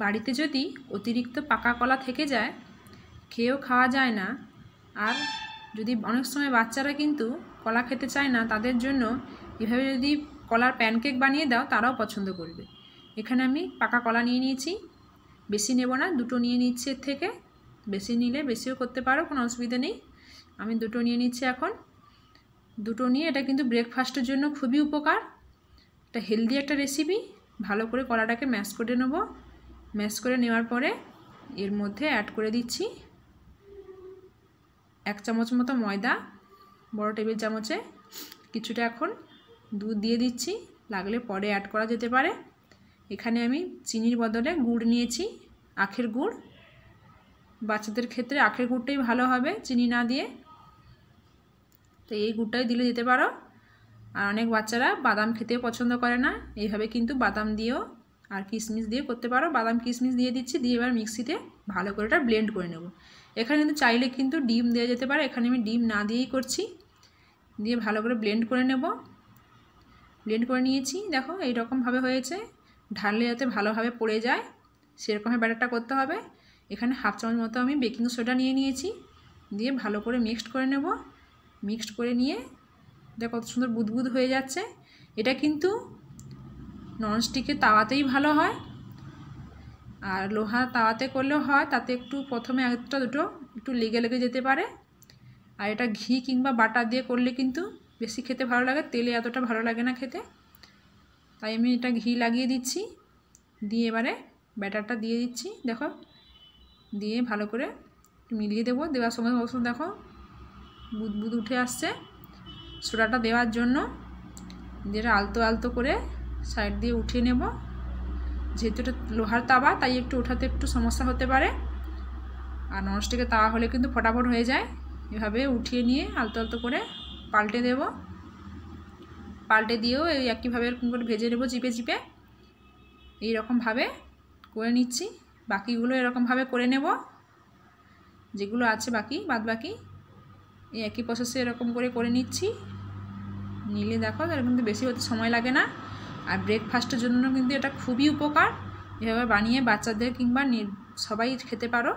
বাড়িতে যদি অতিরিক্ত পাকা কলা থেকে যায়, খেয়েও খাওয়া যায় না, আর যদি অনেক সময় বাচ্চারা কিন্তু কলা খেতে চায় না, তাদের জন্য এভাবে যদি কলার প্যানকেক বানিয়ে দাও তারাও পছন্দ করবে। এখানে আমি পাকা কলা নিয়ে নিয়েছি, বেশি নেব না, দুটো নিয়ে নিচ্ছি। এর থেকে বেশি নিলে বেশিও করতে পারো, কোনো অসুবিধা নেই। আমি দুটো নিয়ে নিচ্ছি এখন। দুটো নিয়ে এটা কিন্তু ব্রেকফাস্টের জন্য খুবই উপকার, এটা হেলদি একটা রেসিপি। ভালো করে কলাটাকে ম্যাশ করে নেব। ম্যাশ করে নেওয়ার পরে এর মধ্যে অ্যাড করে দিচ্ছি 1 চামচ মতো ময়দা, বড় টেবিল চামচে। কিছুটা এখন দুধ দিয়ে দিচ্ছি, লাগলে পরে অ্যাড করা যেতে পারে। এখানে আমি চিনির বদলে গুড় নিয়েছি, আখের গুড়। বাচ্চাদের ক্ষেত্রে আখের গুড়টাই ভালো হবে, চিনি না দিয়ে। তো এই গুড়টাই দিলে দিতে পারো। আর অনেক বাচ্চারা বাদাম খেতেও পছন্দ করে না, এইভাবে কিন্তু বাদাম দিয়েও আর কিশমিশ দিয়ে করতে পারো। বাদাম কিশমিশ দিয়ে দিচ্ছি, দিয়ে এবার মিক্সিতে ভালো করে এটা ব্লেন্ড করে নেব। এখানে কিন্তু চাইলে কিন্তু ডিম দেওয়া যেতে পারে, এখানে আমি ডিম না দিয়েই করছি। দিয়ে ভালো করে ব্লেন্ড করে নেব। ব্লেন্ড করে নিয়েছি, দেখো এইরকমভাবে হয়েছে। ঢাললে যাতে ভালোভাবে পড়ে যায় সেরকমভাবে ব্যাটারটা করতে হবে। এখানে 1/2 চামচ মতো আমি বেকিং সোডা নিয়ে নিয়েছি, দিয়ে ভালো করে মিক্সড করে নেব। মিক্সড করে নিয়ে দেখো কত সুন্দর বুদবুদ হয়ে যাচ্ছে। এটা কিন্তু ননস্টিকের তাওয়াতেই ভালো হয়, আর লোহার তাওয়াতে করলেও হয়। তাতে একটু প্রথমে একটা দুটো একটু লেগে লেগে যেতে পারে। আর এটা ঘি কিংবা বাটার দিয়ে করলে কিন্তু বেশি খেতে ভালো লাগে, তেলে এতটা ভালো লাগে না খেতে। তাই আমি এটা ঘি লাগিয়ে দিচ্ছি। দিয়ে এবারে ব্যাটারটা দিয়ে দিচ্ছি, দেখো দিয়ে ভালো করে মিলিয়ে দেবো। দেওয়ার সঙ্গে সঙ্গে দেখো বুদবুদ উঠে আসছে সোডাটা দেওয়ার জন্য। যেটা আলতো আলতো করে সাইড দিয়ে উঠিয়ে নেব। যেহেতু এটা লোহার তাওয়া তাই একটু ওঠাতে একটু সমস্যা হতে পারে, আর ননস্টিকের তাওয়া হলে কিন্তু ফটাফট হয়ে যায়। এভাবে উঠিয়ে নিয়ে আলতো আলতো করে পাল্টে দেব। পাল্টে দিয়েও এই একইভাবে এরকম করে ভেজে নেব চিপে চিপে। এইরকমভাবে করে নিচ্ছি। বাকিগুলো এরকমভাবে করে নেব, যেগুলো আছে বাকি বাদ বাকি এই একই প্রসেসে এরকম করে নিচ্ছি। নিলে দেখো এর কিন্তু বেশি হতে সময় লাগে না। আর ব্রেকফাস্টের জন্য কিন্তু এটা খুবই উপকার। এভাবে বানিয়ে বাচ্চাদের কিংবা সবাই খেতে পারো।